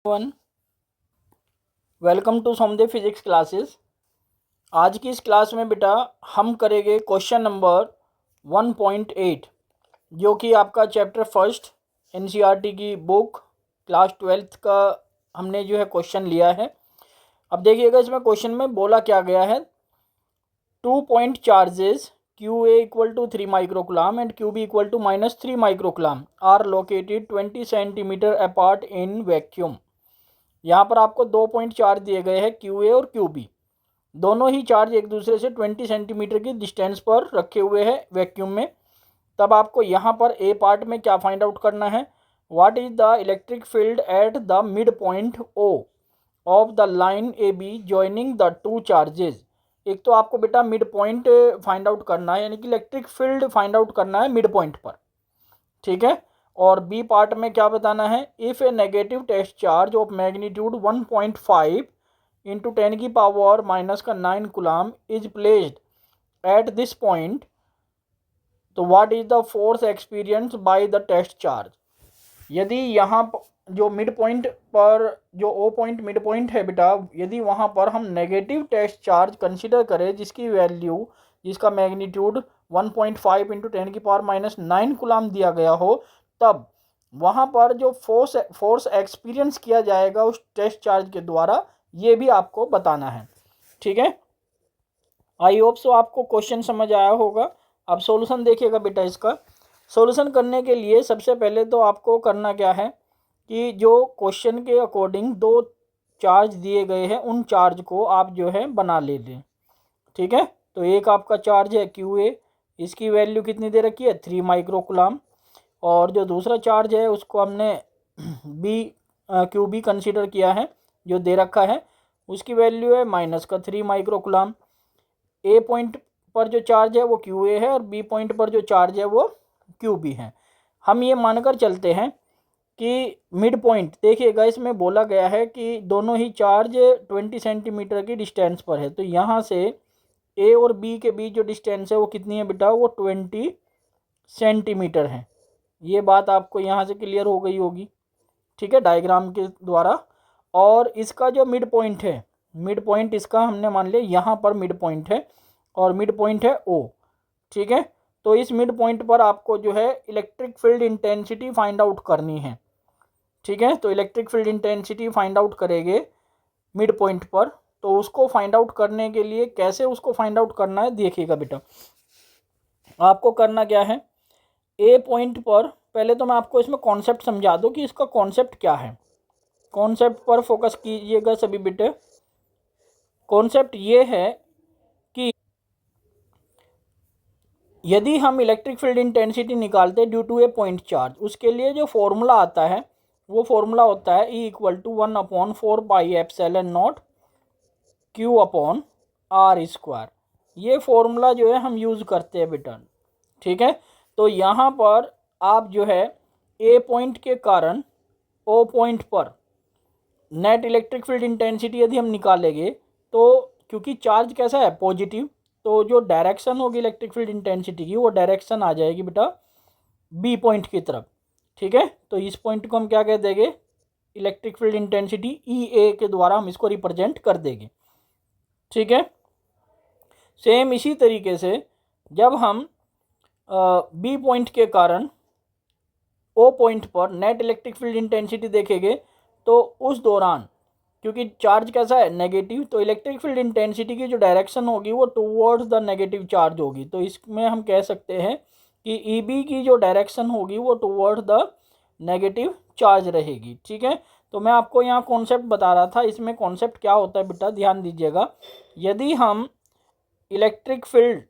One welcome to समदे physics classes. आज की इस क्लास में बेटा हम करेंगे क्वेश्चन नंबर 1.8 जो कि आपका चैप्टर फर्स्ट एनसीईआरटी की बुक क्लास 12th का हमने जो है क्वेश्चन लिया है। अब देखिएगा इसमें क्वेश्चन में बोला क्या गया है। 2 point charges QA equal to 3 microcoulomb and QB equal to -3 microcoulomb are located 20 centimetre apart in vacuum. यहाँ पर आपको 2 पॉइंट चार्ज दिए गए हैं QA और QB। दोनों ही चार्ज एक दूसरे से 20 सेंटीमीटर की डिस्टेंस पर रखे हुए हैं वैक्यूम में। तब आपको यहाँ पर ए पार्ट में क्या फाइंड आउट करना है, what is the electric field at the mid point O of the line AB joining the two charges. एक तो आपको बेटा मिड पॉइंट फाइंड आउट करना है, यानी कि इलेक्ट्रिक फील्ड फाइंड आउट करना है मिड पॉइंट पर, ठीक है। और बी पार्ट में क्या बताना है, if a negative test charge of magnitude 1.5 into 10⁻⁻9 coulomb is placed at this point, तो what is the force experience by the test charge. यदि यहाँ जो मिड पॉइंट पर जो O पॉइंट मिड पॉइंट है बेटा, यदि वहाँ पर हम नेगेटिव टेस्ट चार्ज कंसिडर करें जिसकी वैल्यू जिसका मैग्नीट्यूड 1.5 इंटू 10⁻⁻9 कूलम दिया गया हो, तब वहाँ पर जो फोर्स एक्सपीरियंस किया जाएगा उस टेस्ट चार्ज के द्वारा, ये भी आपको बताना है, ठीक है। आई होप सो आपको क्वेश्चन समझ आया होगा। अब सॉल्यूशन देखिएगा बेटा। इसका सॉल्यूशन करने के लिए सबसे पहले तो आपको करना क्या है कि जो क्वेश्चन के अकॉर्डिंग दो चार्ज दिए गए हैं उन चार्ज को आप जो है बना ले लें, ठीक है। तो एक आपका चार्ज है QA, इसकी वैल्यू कितनी दे रखी है 3 माइक्रोकुलाम, और जो दूसरा चार्ज है उसको हमने QB कंसीडर किया है जो दे रखा है, उसकी वैल्यू है -3 माइक्रोकुलाम। ए पॉइंट पर जो चार्ज है वो QA है और बी पॉइंट पर जो चार्ज है वो QB है। हम ये मानकर चलते हैं कि मिड पॉइंट, देखिएगा इसमें बोला गया है कि दोनों ही चार्ज 20 सेंटीमीटर की डिस्टेंस पर है, तो यहाँ से A और B के बीच जो डिस्टेंस है वो कितनी है बेटा, वो 20 सेंटीमीटर है। ये बात आपको यहाँ से क्लियर हो गई होगी, ठीक है, डायग्राम के द्वारा। और इसका जो मिड पॉइंट है, मिड पॉइंट इसका हमने मान लिया यहाँ पर मिड पॉइंट है और मिड पॉइंट है O, ठीक है। तो इस मिड पॉइंट पर आपको जो है electric field intensity find out करनी है, ठीक है। तो electric field intensity find out करेंगे मिड पॉइंट पर। तो उसको फाइंड आउट करने के लिए कैसे उसको फाइंड आउट करना है देखिएगा बेटा। आपको करना क्या है, ए पॉइंट पर पहले तो मैं आपको इसमें कॉन्सेप्ट समझा दूं कि इसका कॉन्सेप्ट क्या है। कॉन्सेप्ट पर फोकस कीजिएगा सभी बेटे। कॉन्सेप्ट ये है कि यदि हम इलेक्ट्रिक फील्ड इंटेंसिटी निकालते हैं due to a point charge, उसके लिए जो फॉर्मूला आता है वो फॉर्मूला होता है E = 1/4πε0 Q/r²। ये फॉर्मूला जो है हम यूज़ करते हैं बेटा, ठीक है। तो यहाँ पर आप जो है ए पॉइंट के कारण O पॉइंट पर नेट इलेक्ट्रिक फील्ड इंटेंसिटी यदि हम निकालेंगे, तो क्योंकि चार्ज कैसा है पॉजिटिव, तो जो डायरेक्शन होगी इलेक्ट्रिक फील्ड इंटेंसिटी की वो डायरेक्शन आ जाएगी बेटा बी पॉइंट की तरफ, ठीक है। तो इस पॉइंट को हम क्या कह देंगे, इलेक्ट्रिक फील्ड इंटेंसिटी EA के द्वारा हम इसको रिप्रेजेंट कर देंगे, ठीक है। सेम इसी तरीके से जब हम बी पॉइंट के कारण O पॉइंट पर नेट इलेक्ट्रिक फील्ड इंटेंसिटी देखेंगे, तो उस दौरान क्योंकि चार्ज कैसा है नेगेटिव, तो इलेक्ट्रिक फील्ड इंटेंसिटी की जो डायरेक्शन होगी वो टुवर्ड्स द नेगेटिव चार्ज होगी। तो इसमें हम कह सकते हैं कि EB की जो डायरेक्शन होगी वो टुवर्ड्स द नेगेटिव चार्ज रहेगी, ठीक है। तो मैं आपको यहाँ कॉन्सेप्ट बता रहा था, इसमें कॉन्सेप्ट क्या होता है बेटा ध्यान दीजिएगा। यदि हम इलेक्ट्रिक फील्ड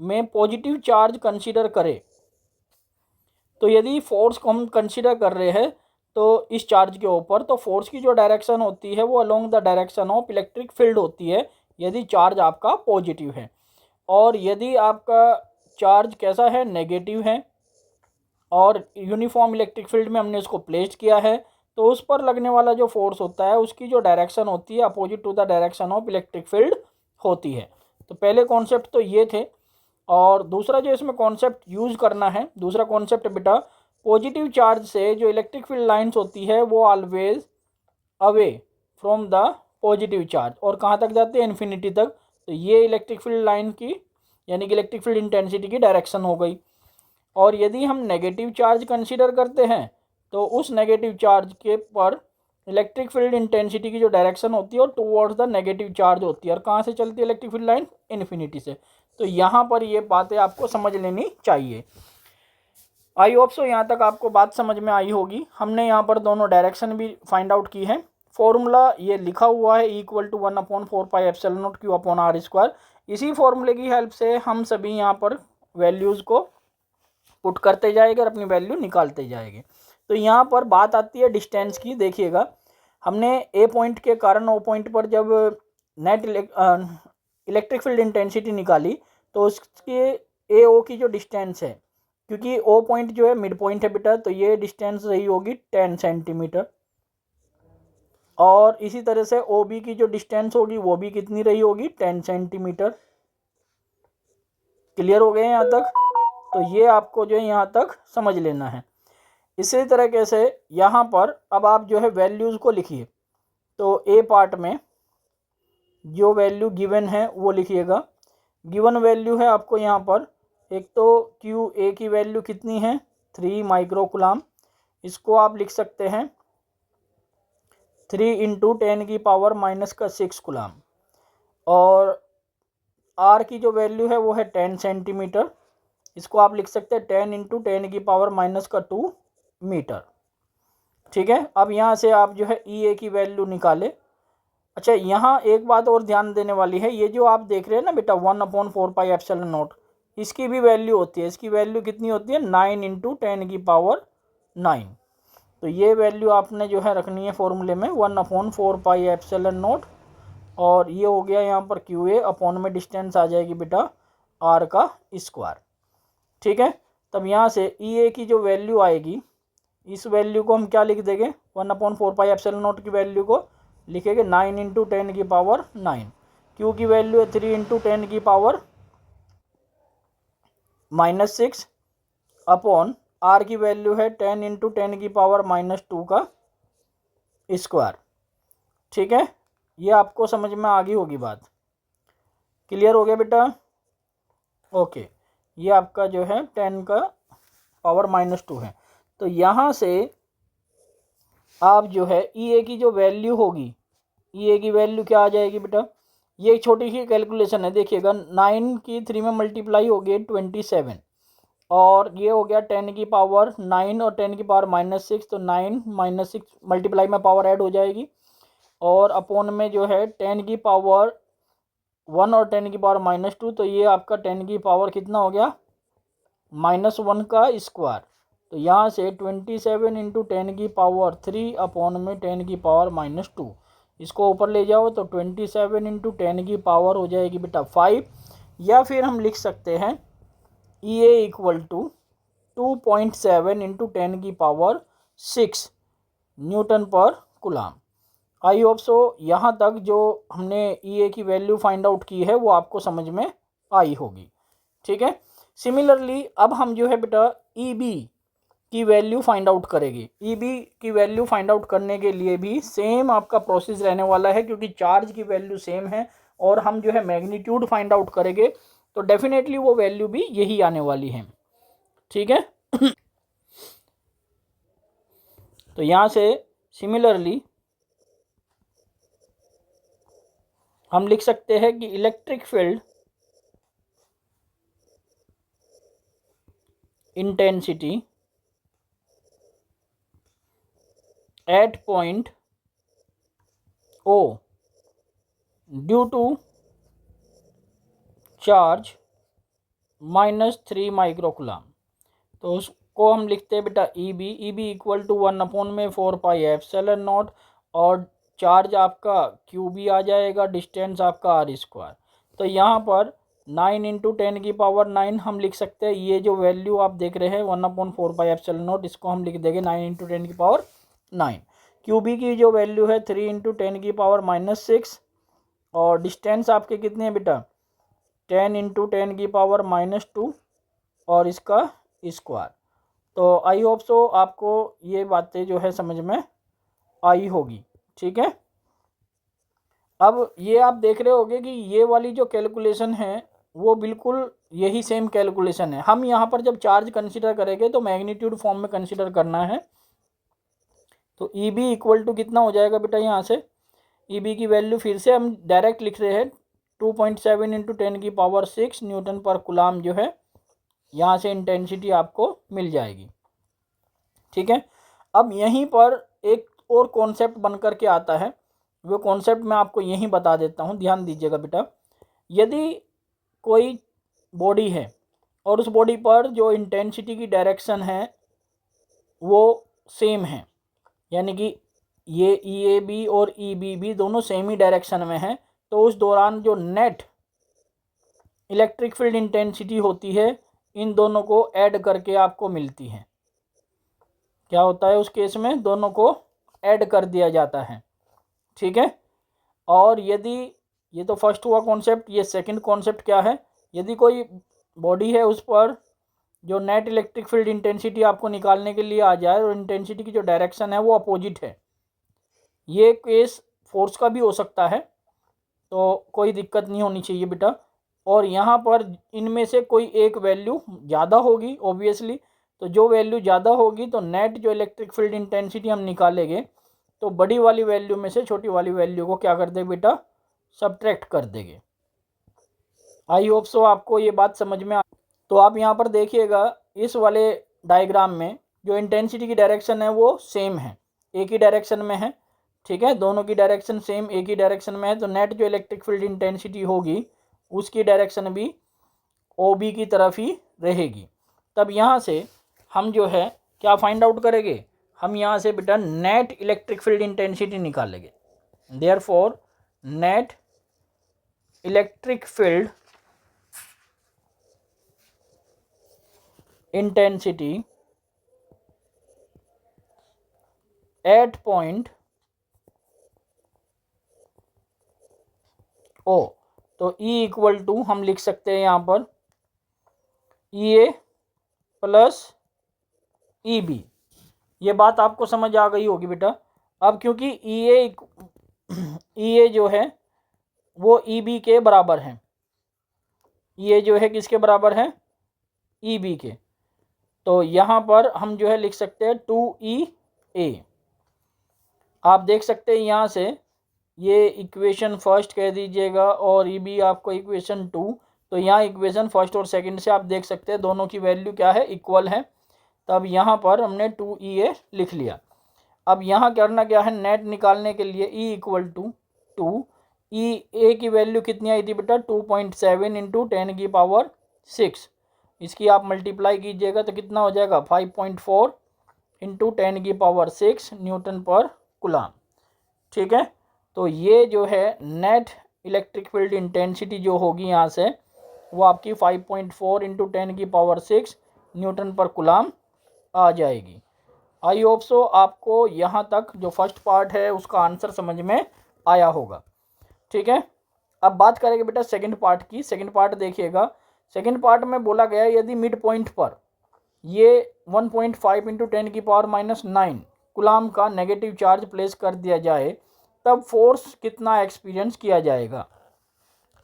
में पॉजिटिव चार्ज कंसीडर करें, तो यदि फोर्स को हम कंसीडर कर रहे हैं तो इस चार्ज के ऊपर, तो फोर्स की जो डायरेक्शन होती है वो along the direction of electric field होती है यदि चार्ज आपका पॉजिटिव है। और यदि आपका चार्ज कैसा है नेगेटिव है और यूनिफॉर्म इलेक्ट्रिक फील्ड में हमने इसको प्लेस किया है, तो उस पर लगने वाला जो फोर्स होता है उसकी जो डायरेक्शन होती है opposite to the direction of electric field होती है। तो पहले कॉन्सेप्ट तो ये थे। और दूसरा जो इसमें कॉन्सेप्ट यूज़ करना है, दूसरा कॉन्सेप्ट बेटा, पॉजिटिव चार्ज से जो इलेक्ट्रिक फील्ड लाइंस होती है वो always away from the positive charge, और कहाँ तक जाती है, इन्फिनिटी तक। तो ये इलेक्ट्रिक फील्ड लाइन की यानी कि इलेक्ट्रिक फील्ड इंटेंसिटी की डायरेक्शन हो गई। और यदि हम नेगेटिव चार्ज कंसीडर करते हैं तो उस नेगेटिव चार्ज के पर इलेक्ट्रिक फील्ड इंटेंसिटी की जो डायरेक्शन होती है वो टुवर्ड्स द नेगेटिव चार्ज होती है। और कहाँ से चलती है इलेक्ट्रिक फील्ड लाइन, इन्फिनिटी से। तो यहाँ पर ये बातें आपको समझ लेनी चाहिए। आई होप सो यहाँ तक आपको बात समझ में आई होगी। हमने यहाँ पर दोनों डायरेक्शन भी फाइंड आउट की है। फॉर्मूला ये लिखा हुआ है =1/4πε0q/r²। इसी फॉर्मूले की हेल्प से हम सभी यहाँ पर वैल्यूज़ को पुट करते जाएंगे और अपनी वैल्यू निकालते जाएंगे। तो यहाँ पर बात आती है डिस्टेंस की। देखिएगा, हमने ए पॉइंट के कारण ओ पॉइंट पर जब नेट इलेक्ट्रिक फील्ड इंटेंसिटी निकाली तो उसके ए ओ की जो डिस्टेंस है, क्योंकि ओ पॉइंट जो है मिड पॉइंट है बेटा, तो ये डिस्टेंस रही होगी 10 सेंटीमीटर। और इसी तरह से ओ बी की जो डिस्टेंस होगी वो भी कितनी रही होगी, 10 सेंटीमीटर। क्लियर हो गए यहाँ तक? तो ये आपको जो है यहाँ तक समझ लेना है। इसी तरीके से यहाँ पर अब आप जो है वैल्यूज़ को लिखिए। तो ए पार्ट में जो वैल्यू गिवन है वो लिखिएगा। गिवन वैल्यू है आपको यहाँ पर, एक तो क्यू ए की वैल्यू कितनी है, 3 माइक्रो कूलम। इसको आप लिख सकते हैं 3 × 10⁻⁻6 कूलम। और आर की जो वैल्यू है वो है 10 सेंटीमीटर। इसको आप लिख सकते हैं 10 × 10⁻⁻2 मीटर। ठीक है। अब यहाँ से आप जो है ई ए की वैल्यू निकाले। अच्छा, यहाँ एक बात और ध्यान देने वाली है, ये जो आप देख रहे हैं ना बेटा 1/4πε0, इसकी भी वैल्यू होती है। इसकी वैल्यू कितनी होती है, 9 × 10⁻9। तो ये वैल्यू आपने जो है रखनी है फॉर्मूले में 1/4πε0। और ये हो गया यहाँ पर क्यू ए, अपॉन में डिस्टेंस आ जाएगी बेटा आर का स्क्वायर। ठीक है। तब यहाँ से ई ए की जो वैल्यू आएगी, इस वैल्यू को हम क्या लिख देंगे, 1/4πε0 की वैल्यू को लिखेंगे 9 × 10⁻9। क्यू की वैल्यू है 3 × 10⁻6 अपॉन आर की वैल्यू है 10 × 10⁻2 का स्क्वायर। ठीक है। ये आपको समझ में आ गई होगी बात। क्लियर हो गया बेटा? ओके। ये आपका जो है 10⁻2 है। तो यहाँ से आप जो है ई ए की जो वैल्यू होगी, ई ए की वैल्यू क्या आ जाएगी बेटा, ये एक छोटी सी कैलकुलेशन है। देखिएगा, 9 की 3 में मल्टीप्लाई हो गई 27, और ये हो गया 10⁻9 और 10⁻6, तो 9 - 6 मल्टीप्लाई में पावर ऐड हो जाएगी। और अपॉन में जो है 10⁻1 और 10⁻2, तो ये आपका 10 कितना हो गया, -1 का स्क्वायर। तो यहाँ से 27 × 10⁻3 अपॉन में 10⁻2, इसको ऊपर ले जाओ तो 27 × 10 हो जाएगी बेटा 5। या फिर हम लिख सकते हैं ई ए = 2.7 × 10⁻6 न्यूटन पर कूलम। आई होप सो यहाँ तक जो हमने ई ए की वैल्यू फाइंड आउट की है वो आपको समझ में आई होगी। ठीक है। सिमिलरली अब हम जो है बेटा ई बी की वैल्यू फाइंड आउट करेंगे। ई बी की वैल्यू फाइंड आउट करने के लिए भी सेम आपका प्रोसेस रहने वाला है, क्योंकि चार्ज की वैल्यू सेम है और हम जो है मैग्नीट्यूड फाइंड आउट करेंगे, तो डेफिनेटली वो वैल्यू भी यही आने वाली है। ठीक है। तो यहाँ से सिमिलरली हम लिख सकते हैं कि electric field intensity at point O due to charge -3 microcoulomb. तो उसको हम लिखते हैं बेटा ई बी = 1/4πε0, और चार्ज आपका क्यू बी आ जाएगा, डिस्टेंस आपका r²। तो यहाँ पर 9 × 10⁻9 हम लिख सकते हैं। ये जो वैल्यू आप देख रहे हैं 1/4πε0, इसको हम लिख देंगे 9 × 10⁻9। क्यू बी की जो वैल्यू है 3 × 10⁻6, और डिस्टेंस आपके कितने हैं बेटा, 10 × 10⁻2 और इसका स्क्वायर। तो आई होप सो आपको ये बातें जो है समझ में आई होगी। ठीक है। अब ये आप देख रहे होगे कि ये वाली जो कैलकुलेशन है वो बिल्कुल यही सेम कैलकुलेशन है। हम यहाँ पर जब चार्ज कंसिडर करेंगे तो मैग्नीट्यूड फॉर्म में कंसिडर करना है। तो ई बी इक्वल टू कितना हो जाएगा बेटा, यहाँ से ई बी की वैल्यू फिर से हम डायरेक्ट लिख रहे हैं 2.7 इंटू 10⁶ न्यूटन पर कुलाम जो है, यहाँ से इंटेंसिटी आपको मिल जाएगी। ठीक है। अब यहीं पर एक और कॉन्सेप्ट बन कर के आता है, वो कॉन्सेप्ट मैं आपको यहीं बता देता हूँ, ध्यान दीजिएगा बेटा। यदि कोई बॉडी है और उस बॉडी पर जो इंटेंसिटी की डायरेक्शन है वो सेम है, यानी कि ये ई ए बी और ई बी भी दोनों सेम ही डायरेक्शन में हैं, तो उस दौरान जो नेट इलेक्ट्रिक फील्ड इंटेंसिटी होती है इन दोनों को ऐड करके आपको मिलती है। क्या होता है उस केस में, दोनों को ऐड कर दिया जाता है। ठीक है। और यदि ये तो फर्स्ट हुआ कॉन्सेप्ट, ये सेकंड कॉन्सेप्ट क्या है, यदि कोई बॉडी है उस पर जो नेट इलेक्ट्रिक फील्ड इंटेंसिटी आपको निकालने के लिए आ जाए और इंटेंसिटी की जो डायरेक्शन है वो अपोजिट है, ये केस फोर्स का भी हो सकता है, तो कोई दिक्कत नहीं होनी चाहिए बेटा। और यहाँ पर इनमें से कोई एक वैल्यू ज़्यादा होगी ऑब्वियसली, तो जो वैल्यू ज़्यादा होगी तो नेट जो इलेक्ट्रिक फील्ड इंटेंसिटी हम निकालेंगे तो बड़ी वाली वैल्यू में से छोटी वाली वैल्यू को क्या कर देंगे बेटा, सब्ट्रैक्ट कर देंगे। आई होप सो आपको ये बात समझ में आ। तो आप यहाँ पर देखिएगा इस वाले डायग्राम में जो इंटेंसिटी की डायरेक्शन है वो सेम है, एक ही डायरेक्शन में है। ठीक है, दोनों की डायरेक्शन सेम एक ही डायरेक्शन में है, तो नेट जो इलेक्ट्रिक फील्ड इंटेंसिटी होगी उसकी डायरेक्शन भी ओ बी की तरफ ही रहेगी। तब यहाँ से हम जो है क्या फाइंड आउट करेंगे, हम यहाँ से बेटा नेट इलेक्ट्रिक फील्ड इंटेंसिटी निकालेंगे। Therefore net electric field intensity at point O, तो E इक्वल टू हम लिख सकते हैं यहाँ पर ई ए प्लस ई बी। ये बात आपको समझ आ गई होगी बेटा। अब क्योंकि ई ए जो है वो ई बी के बराबर है, ई ए जो है किसके बराबर है, ई बी के, तो यहाँ पर हम जो है लिख सकते हैं 2E A। आप देख सकते हैं यहाँ से ये इक्वेशन फर्स्ट कह दीजिएगा और ई बी आपको इक्वेशन 2, तो यहाँ इक्वेशन फर्स्ट और सेकंड से आप देख सकते हैं दोनों की वैल्यू क्या है, इक्वल है। तब यहाँ पर हमने 2EA लिख लिया। अब यहाँ करना क्या है, नेट निकालने के लिए E इक्वल टू 2, ई ए की वैल्यू कितनी आई थी बेटा 2.7 इंटू 10⁶, इसकी आप मल्टीप्लाई कीजिएगा तो कितना हो जाएगा 5.4 इंटू 10⁶ न्यूटन पर कुलाम। ठीक है, तो ये जो है नेट इलेक्ट्रिक फील्ड इंटेंसिटी जो होगी यहाँ से वो आपकी 5.4 इंटू 10⁶ न्यूटन पर कुलाम आ जाएगी। आई होप सो आपको यहाँ तक जो फर्स्ट पार्ट है उसका आंसर समझ में आया होगा। ठीक है, अब बात करेंगे बेटा सेकंड पार्ट की। सेकंड पार्ट देखिएगा, सेकंड पार्ट में बोला गया यदि मिड पॉइंट पर ये 1.5 इंटू 10⁻⁹ कुलाम का नेगेटिव चार्ज प्लेस कर दिया जाए तब फोर्स कितना एक्सपीरियंस किया जाएगा।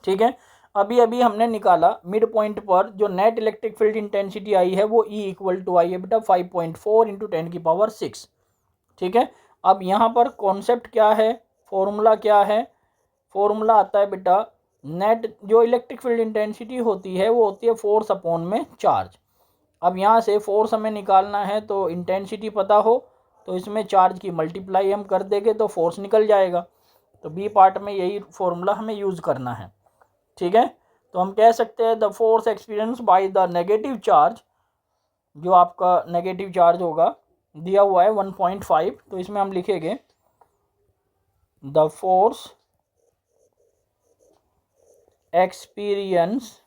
ठीक है, अभी अभी हमने निकाला मिड पॉइंट पर जो net electric field intensity I है वो E इक्वल टू आई है बेटा 5.4 इंटू 10⁶। ठीक है, अब यहाँ पर कॉन्सेप्ट क्या है, फॉर्मूला क्या है, फॉर्मूला आता है बेटा नेट जो इलेक्ट्रिक फील्ड इंटेंसिटी होती है वो होती है फोर्स अपॉन में चार्ज। अब यहाँ से फोर्स हमें निकालना है तो इंटेंसिटी पता हो तो इसमें चार्ज की मल्टीप्लाई हम कर देंगे तो फोर्स निकल जाएगा। तो बी पार्ट में यही फॉर्मूला हमें यूज़ करना है। ठीक है, तो हम कह सकते हैं the force experience by the negative charge, जो आपका नेगेटिव चार्ज होगा दिया हुआ है 1.5, तो इसमें हम लिखेंगे the force experience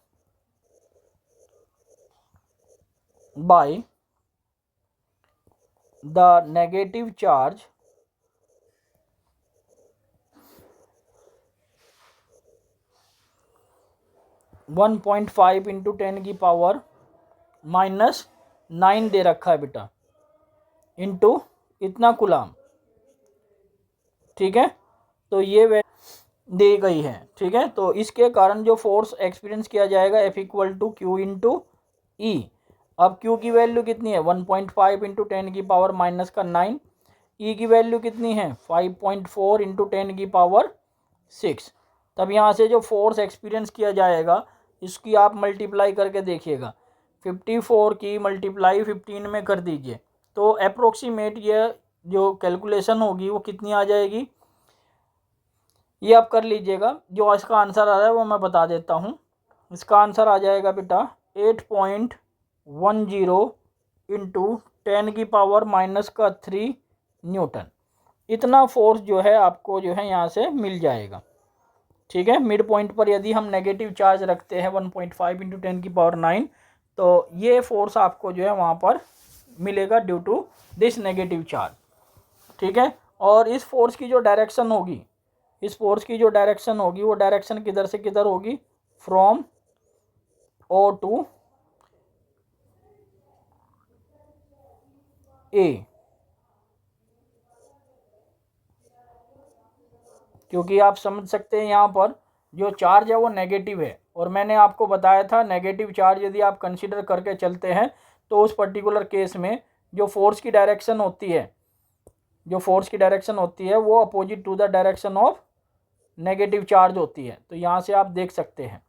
by the negative charge (1.5 into 10⁻⁹ दे रखा है बेटा इंटू इतना कुलाम। ठीक है, तो ये वैल्यू दी गई है। ठीक है, तो इसके कारण जो फोर्स एक्सपीरियंस किया जाएगा F equal to Q into E. अब Q की वैल्यू कितनी है 1.5 इंटू 10 की पावर माइनस का 9। E की वैल्यू कितनी है 5.4 इंटू 10 की पावर 6। तब यहाँ से जो फोर्स एक्सपीरियंस किया जाएगा इसकी आप मल्टीप्लाई करके देखिएगा। 54 की मल्टीप्लाई 15 में कर दीजिए तो अप्रोक्सीमेट ये जो कैलकुलेशन होगी वो कितनी आ जाएगी, ये आप कर लीजिएगा। जो इसका आंसर आ रहा है वो मैं बता देता हूँ। इसका आंसर आ जाएगा बेटा 8.10 इंटू 10 की पावर माइनस का 3 न्यूटन। इतना फोर्स जो है आपको जो है यहाँ से मिल जाएगा। ठीक है, मिड पॉइंट पर यदि हम नेगेटिव चार्ज रखते हैं 1.5 इंटू 10 की पावर 9 तो ये फोर्स आपको जो है वहाँ पर मिलेगा due to this negative charge. ठीक है, और इस फोर्स की जो डायरेक्शन होगी, इस फोर्स की जो डायरेक्शन होगी वो डायरेक्शन किधर से किधर होगी, फ्रॉम O टू A, क्योंकि आप समझ सकते हैं यहाँ पर जो चार्ज है वो नेगेटिव है और मैंने आपको बताया था नेगेटिव चार्ज यदि आप कंसीडर करके चलते हैं तो उस पर्टिकुलर केस में जो फोर्स की डायरेक्शन होती है, जो फोर्स की डायरेक्शन होती है वो opposite to the direction of negative charge होती है। तो यहाँ से आप देख सकते हैं।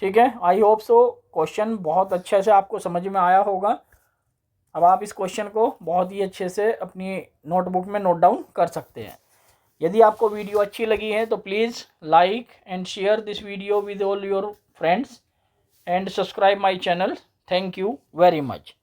ठीक है, आई होप सो क्वेश्चन बहुत अच्छे से आपको समझ में आया होगा। अब आप इस क्वेश्चन को बहुत ही अच्छे से अपनी नोटबुक में नोट डाउन कर सकते हैं। यदि आपको वीडियो अच्छी लगी है तो please like and share this video with all your friends and subscribe my channel. Thank you very much.